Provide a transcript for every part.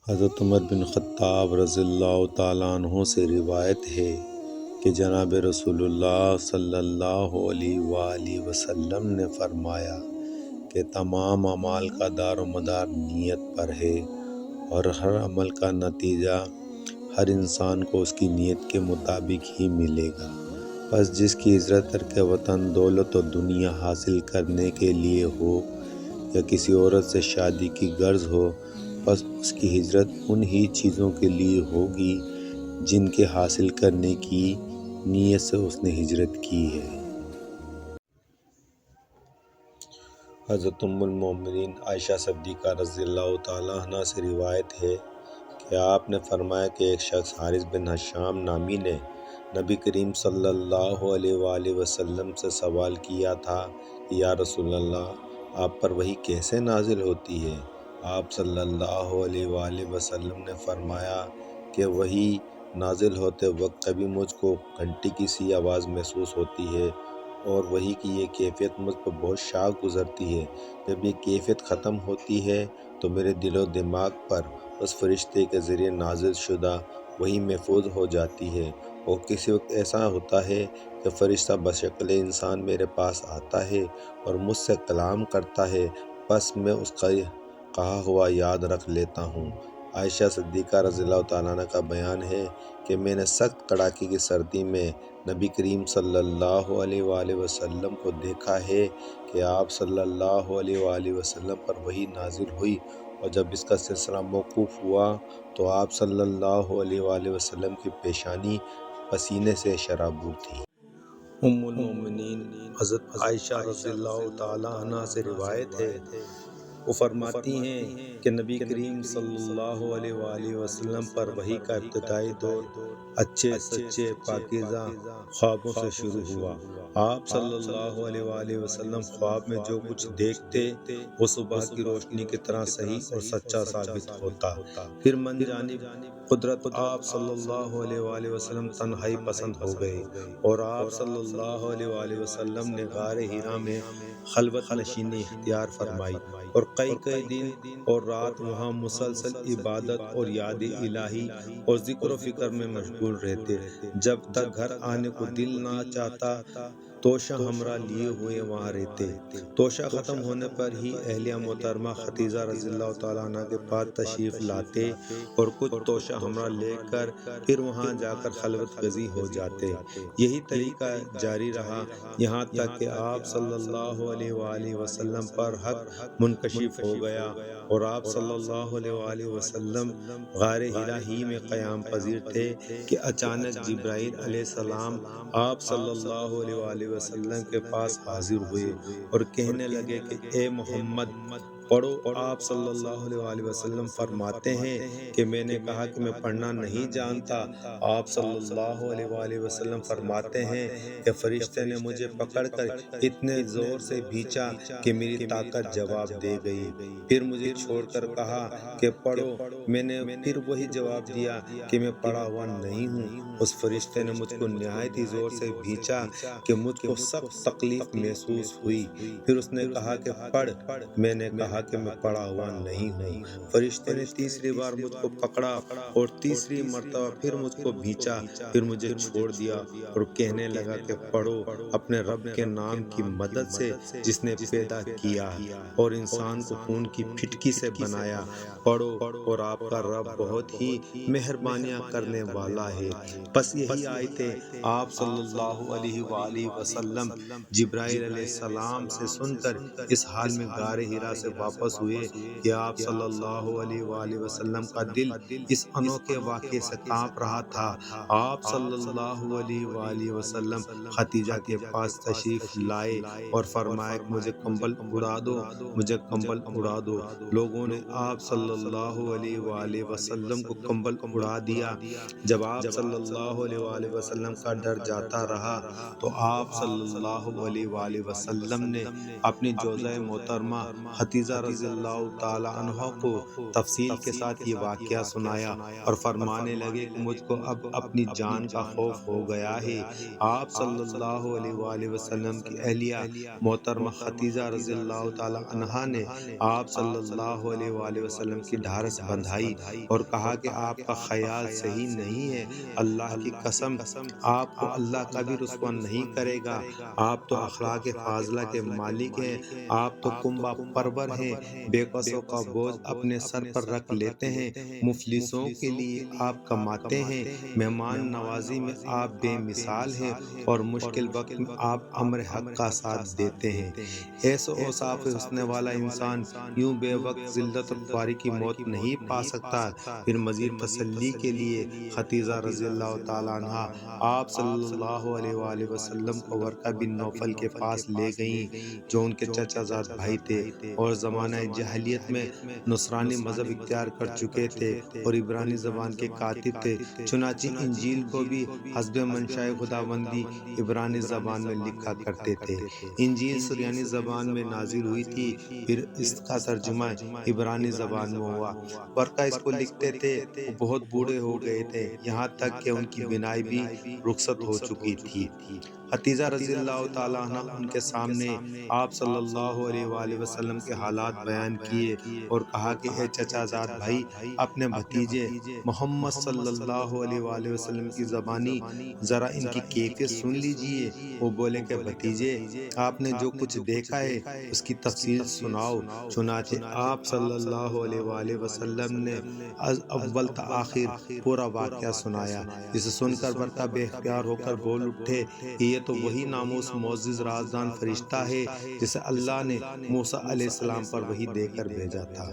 حضرت عمر بن خطاب رضی اللہ تعالیٰ عنہ سے روایت ہے کہ جناب رسول اللہ صلی اللہ علیہ وآلہ وسلم نے فرمایا کہ تمام اعمال کا دار و مدار نیت پر ہے اور ہر عمل کا نتیجہ ہر انسان کو اس کی نیت کے مطابق ہی ملے گا۔ پس جس کی ہجرت ترک وطن دولت و دنیا حاصل کرنے کے لیے ہو یا کسی عورت سے شادی کی غرض ہو، پس اس کی ہجرت ان ہی چیزوں کے لیے ہوگی جن کے حاصل کرنے کی نیت سے اس نے ہجرت کی ہے۔ حضرت ام المومنین عائشہ صدیقہ رضی اللہ تعالیٰ عنہ سے روایت ہے کہ آپ نے فرمایا کہ ایک شخص حارث بن حشام نامی نے نبی کریم صلی اللہ علیہ وآلہ وسلم سے سوال کیا تھا کہ یا رسول اللہ، آپ پر وحی کیسے نازل ہوتی ہے؟ آپ صلی اللہ علیہ وآلہ وسلم نے فرمایا کہ وحی نازل ہوتے وقت کبھی مجھ کو گھنٹی کی سی آواز محسوس ہوتی ہے اور وحی کی یہ کیفیت مجھ پر بہت شاق گزرتی ہے۔ جب یہ کیفیت ختم ہوتی ہے تو میرے دل و دماغ پر اس فرشتے کے ذریعے نازل شدہ وحی محفوظ ہو جاتی ہے، اور کسی وقت ایسا ہوتا ہے کہ فرشتہ بشکل انسان میرے پاس آتا ہے اور مجھ سے کلام کرتا ہے، پس میں اس کا کہا ہوا یاد رکھ لیتا ہوں۔ عائشہ صدیقہ رضی اللہ تعالیٰ عنہ کا بیان ہے کہ میں نے سخت کڑاکے کی سردی میں نبی کریم صلی اللہ علیہ وآلہ وسلم کو دیکھا ہے کہ آپ صلی اللہ علیہ وآلہ وسلم پر وحی نازل ہوئی، اور جب اس کا سلسلہ موقوف ہوا تو آپ صلی اللہ علیہ وآلہ وسلم کی پیشانی پسینے سے شرابور تھی۔ ام المومنین حضرت عائشہ رضی اللہ تعالیٰ عنہ سے روایت ہے، وہ فرماتی ہیں کہ نبی کریم صلی اللہ علیہ وآلہ وسلم پر وحی کا ابتدائی دور اچھے سچے پاکیزہ خوابوں سے شروع ہوا۔ آپ صلی اللہ علیہ وآلہ وسلم خواب میں جو کچھ دیکھتے وہ صبح کی روشنی کی طرح صحیح اور سچا ثابت ہوتا۔ پھر من جانب قدرت آپ صلی اللہ علیہ وآلہ وسلم تنہائی پسند ہو گئے، اور آپ صلی اللہ علیہ وآلہ وسلم نے غار حرا میں خلوت نشینی اختیار فرمائی اور کئی دن اور رات وہاں مسلسل عبادت اور یاد الہی اور ذکر و فکر میں مشغول رہتے، جب تک گھر آنے کو دل نہ چاہتا توشہ ہمراہ لیے ہوئے وہاں رہتے۔ توشہ ختم ہونے پر ہی اہلیہ محترمہ خدیجہ رضی اللہ تعالیٰ عنہ کے پاس تشریف لاتے اور کچھ توشہ ہمراہ لے کر پھر وہاں جا کر خلوت گزی ہو جاتے۔ یہی طریقہ جاری رہا یہاں تک کہ آپ صلی اللہ علیہ وآلہ وسلم پر حق منکشف ہو گیا اور آپ صلی اللہ علیہ وآلہ وسلم غار حرا ہی میں قیام پذیر تھے کہ اچانک جبرائیل علیہ السلام آپ صلی اللہ علیہ وآلہ وسلم کے پاس حاضر ہوئے اور کہنے لگے کہ اے محمد پڑھو۔ آپ صلی اللہ علیہ وآلہ وسلم فرماتے ہیں کہ میں نے کہا کہ میں پڑھنا نہیں جانتا۔ آپ صلی اللہ علیہ وآلہ وسلم فرماتے ہیں کہ فرشتے نے مجھے پکڑ کر اتنے زور سے بھینچا کہ میری طاقت جواب دے گئی، پھر مجھے چھوڑ کر کہا کہ پڑھو۔ میں نے پھر وہی جواب دیا کہ میں پڑھا ہوا نہیں ہوں۔ اس فرشتے نے مجھ کو نہایت ہی زور سے بھینچا کہ مجھ کو سخت تکلیف محسوس ہوئی، پھر اس نے کہا کہ پڑھ۔ میں نے کہا کہ میں پڑھا ہوا نہیں ہوں۔ فرشتے نے تیسری بار مجھ کو پکڑا اور تیسری مرتبہ پھر مجھ کو بھینچا، پھر مجھے چھوڑ دیا اور کہنے لگا کہ پڑھو اپنے رب کے نام کی مدد سے جس نے پیدا کیا اور انسان کو خون کی پھٹکی سے بنایا، پڑھو اور آپ کا رب بہت ہی مہربانیاں کرنے والا ہے۔ پس یہی آیتیں آپ صلی اللہ علیہ وآلہ وسلم جبرائیل علیہ السلام سے سن کر اس حال میں غار حرا سے واپس ہوئے کہ آپ صلی اللہ علیہ وآلہ وسلم کا دل اس انوکھے واقعے سے کانپ رہا تھا۔ آپ صلی اللہ علیہ وآلہ وسلم خدیجہ کے پاس تشریف لائے اور فرمایا کہ مجھے کمبل اڑا دو، مجھے کمبل اڑا دو۔ لوگوں نے آپ صلی اللہ علیہ وآلہ وسلم کو کمبل اڑا دیا۔ جب آپ صلی اللہ علیہ وآلہ وسلم کا ڈر جاتا رہا تو آپ صلی اللہ علیہ وآلہ وسلم نے اپنی جوزہ محترمہ خدیجہ خدیجہ رضی اللہ تعالی عنہ کو تفصیل کے ساتھ یہ واقعہ سنایا اور فرمانے لگے کہ مجھ کو اب اپنی جان کا خوف ہو گیا ہے۔ آپ صلی اللہ علیہ وآلہ وسلم کی اہلیہ محترمہ خدیجہ رضی اللہ تعالی عنہا نے آپ صلی اللہ علیہ وآلہ وسلم کی ڈھارس بندھائی اور کہا کہ آپ کا خیال صحیح نہیں ہے، اللہ کی قسم آپ کو اللہ کا بھی رسوا نہیں کرے گا، آپ تو اخلاق فاضلہ کے مالک ہیں، آپ تو کنبہ پرور ہیں، بے کسوں کا بوجھ اپنے سر پر رکھ لیتے ہیں، مفلسوں کے لیے آپ کماتے ہیں، مہمان نوازی میں آپ بے مثال ہیں اور مشکل وقت میں آپ امر حق کا ساتھ دیتے ہیں۔ ایسو اوصاف حسن والا انسان یوں بے وقت ذلت اور خواری کی موت نہیں پا سکتا۔ پھر مزید تسلی کے لیے خدیجہ رضی اللہ تعالیٰ عنہ آپ صلی اللہ علیہ وآلہ وسلم کو ورقہ بن نوفل کے پاس لے گئیں جو ان کے چچا زاد بھائی تھے اور زمانہ جاہلیت میں نصرانی مذہب اختیار کر چکے تھے اور عبرانی زبان کے کاتب تھے، چنانچہ انجیل کو بھی حسب منشاء خداوندی عبرانی زبان میں لکھا کرتے تھے۔ انجیل سریانی زبان میں نازل ہوئی تھی، پھر اس کا ترجمہ عبرانی زبان میں ہوا۔ ورقہ اس کو لکھتے تھے، وہ بہت بوڑھے ہو گئے تھے، یہاں تک کہ ان کی بینائی بھی رخصت ہو چکی تھی۔ خدیجہ رضی اللہ تعالیٰ عنہ ان کے سامنے آپ صلی اللہ علیہ وآلہ وسلم کے حالات بیان کیے اور کہا کہ اے چچا زاد بھائی، اپنے بھتیجے محمد صلی اللہ علیہ وآلہ وسلم کی زبانی ذرا ان کی کیفیت سن لیجئے۔ وہ بولے کہ بھتیجے، آپ نے جو کچھ دیکھا ہے اس کی تفصیل سناؤ۔ چنانچہ آپ صلی اللہ علیہ وآلہ وسلم نے از اول تا آخر پورا واقعہ سنایا۔ اسے سن کر ورقہ بے اختیار ہو کر بول اٹھے کہ یہ تو وہی ناموس معزز رازدان فرشتہ ہے جسے اللہ نے موسیٰ علیہ السلام پر وحی دے کر بھیجا تھا۔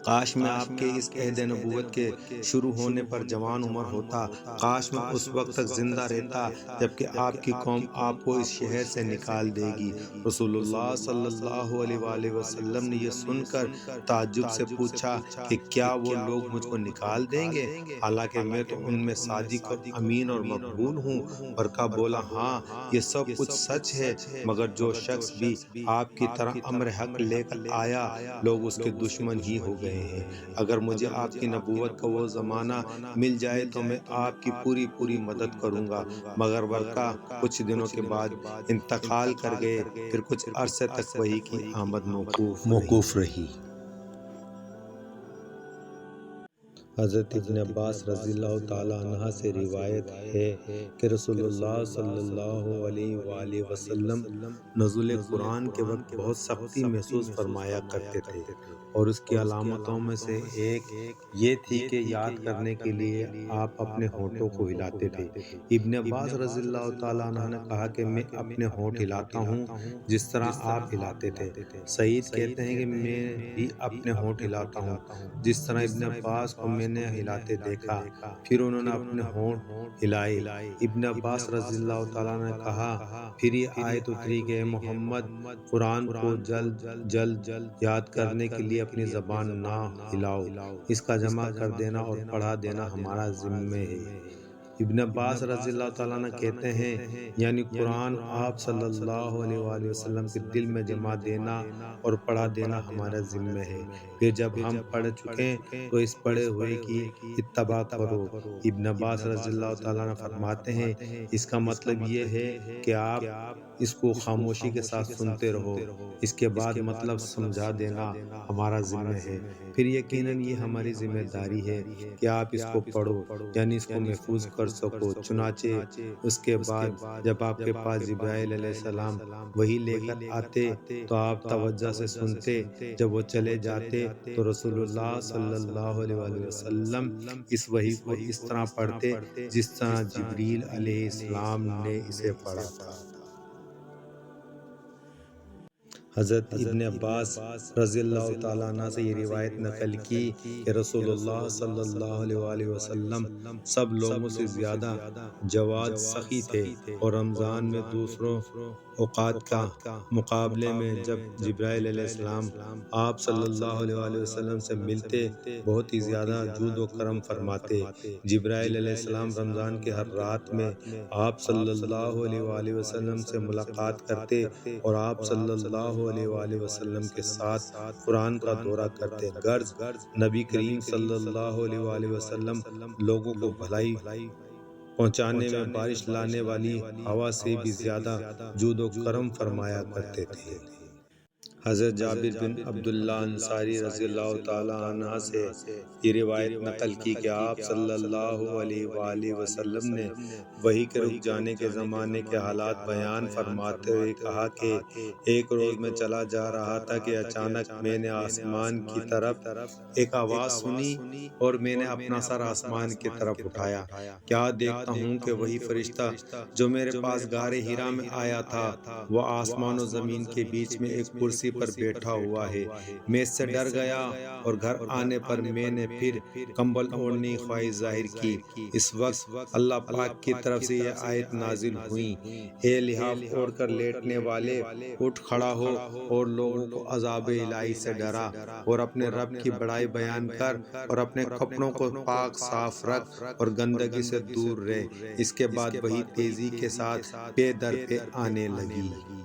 کاش میں آپ کے اس عہد نبوت کے شروع ہونے پر جوان عمر ہوتا، کاش میں اس وقت تک زندہ رہتا جبکہ آپ کی قوم آپ کو اس شہر سے نکال دے گی۔ رسول اللہ صلی اللہ علیہ وآلہ وسلم نے یہ سن کر تعجب سے پوچھا کہ کیا وہ لوگ مجھ کو نکال دیں گے حالانکہ میں تو ان میں صادق اور امین اور مقبول ہوں؟ ورقہ بولا ہاں یہ سب کچھ سچ ہے، مگر جو شخص بھی آپ کی طرح امر حق لے کر آیا لوگ اس کے دشمن ہی ہو گئے ہیں۔ اگر مجھے آپ کی نبوت کا وہ زمانہ مل جائے تو میں آپ کی پوری مدد کروں گا، مگر ورقہ کچھ دنوں کے بعد انتقال کر گئے، پھر کچھ عرصے تک وحی کی آمد موقوف رہی۔ حضرت ابن عباس رضی اللہ تعالیٰ عنہ سے روایت ہے کہ رسول اللہ صلی اللہ علیہ وآلہ وسلم نزول قرآن کے وقت بہت سختی محسوس فرمایا کرتے تھے اور اس کی علامتوں میں سے ایک یہ تھی کہ یاد کرنے کے لیے آپ اپنے ہونٹوں کو ہلاتے تھے۔ ابن عباس رضی اللہ تعالیٰ عنہ نے کہا کہ میں اپنے ہونٹ ہلاتا ہوں جس طرح آپ ہلاتے تھے۔ سعید کہتے ہیں کہ میں بھی اپنے ہونٹ ہلاتا ہوں جس طرح ابن عباس کو میں نے ہلاتے دیکھا، پھر انہوں نے اپنے ہونٹ ہلائے۔ ابن عباس رضی اللہ تعالیٰ نے کہا پھر یہ آیت اتری کہ اے محمد قرآن کو جلد یاد کرنے کے لیے اپنی زبان نہ ہلاؤ، اس کا جمع کر دینا اور پڑھا دینا ہمارا ذمہ ہے۔ ابن عباس رضی اللہ تعالیٰ عنہ کہتے ہیں یعنی قرآن آپ صلی اللہ علیہ وآلہ وسلم کے دل میں جمع دینا اور پڑھا دینا ہمارا ذمہ ہے، پھر جب ہم پڑھ چکیں تو اس پڑھے ہوئے کی اتباع کرو۔ ابن عباس رضی اللہ تعالیٰ عنہ فرماتے ہیں اس کا مطلب یہ ہے کہ آپ اس کو خاموشی کے ساتھ سنتے رہو، اس کے بعد مطلب سمجھا دینا ہمارا ذمہ ہے، پھر یقیناً یہ ہماری ذمہ داری ہے کہ آپ اس کو پڑھو یعنی اس کو محفوظ کر سکو۔ چنانچہ اس کے بعد جب آپ کے پاس جبرائیل علیہ السلام وحی لے کر آتے تو آپ توجہ سے سنتے، جب وہ چلے جاتے تو رسول اللہ صلی اللہ علیہ وآلہ وسلم اس وحی کو اس طرح پڑھتے جس طرح جبریل علیہ السلام نے اسے پڑھا تھا۔ حضرت ابن عباس رضی اللہ تعالیٰ عنہ سے یہ روایت نقل کی کہ رسول اللہ صلی اللہ علیہ وآلہ وسلم سب لوگوں سے زیادہ جواد سخی تھے اور رمضان میں دوسروں اوقات کا مقابلے میں جب جبرائیل علیہ السلام آپ صلی اللہ علیہ وآلہ وسلم سے ملتے بہت ہی زیادہ جود و کرم فرماتے۔ جبرائیل علیہ السلام رمضان کے ہر رات میں آپ صلی اللہ علیہ وآلہ وسلم سے ملاقات کرتے اور آپ صلی اللہ علیہ وآلہ وسلم کے ساتھ قرآن کا دورہ کرتے، غرض نبی کریم صلی اللہ علیہ وآلہ وسلم لوگوں کو بھلائی پہنچانے میں بارش لانے والی ہوا سے بھی زیادہ جود و کرم فرمایا کرتے تھے۔ حضرت جابر بن عبداللہ انصاری رضی اللہ تعالیٰ عنہ سے یہ روایت نقل کی کہ آپ صلی اللہ علیہ وآلہ وسلم نے وحی کے رک جانے کے زمانے کے حالات بیان فرماتے ہوئے کہا کہ ایک روز میں چلا جا رہا تھا کہ اچانک میں نے آسمان کی طرف ایک آواز سنی اور میں نے اپنا سر آسمان کی طرف اٹھایا، کیا دیکھتا ہوں کہ وہی فرشتہ جو میرے پاس غار حرا میں آیا تھا وہ آسمان و زمین کے بیچ میں ایک کرسی پر بیٹھا ہوا ہے۔ میں اس سے ڈر گیا اور گھر آنے پر میں نے پھر کمبل اوڑھنے کی خواہش ظاہر کی۔ اس وقت اللہ پاک کی طرف سے یہ آیت نازل ہوئی، اے لحاف اوڑھ کر لیٹنے والے، اٹھ کھڑا ہو اور لوگوں کو عذاب الہی سے ڈرا اور اپنے رب کی بڑائی بیان کر اور اپنے کپڑوں کو پاک صاف رکھ اور گندگی سے دور رہ۔ اس کے بعد وہی تیزی کے ساتھ پے در پے آنے لگی۔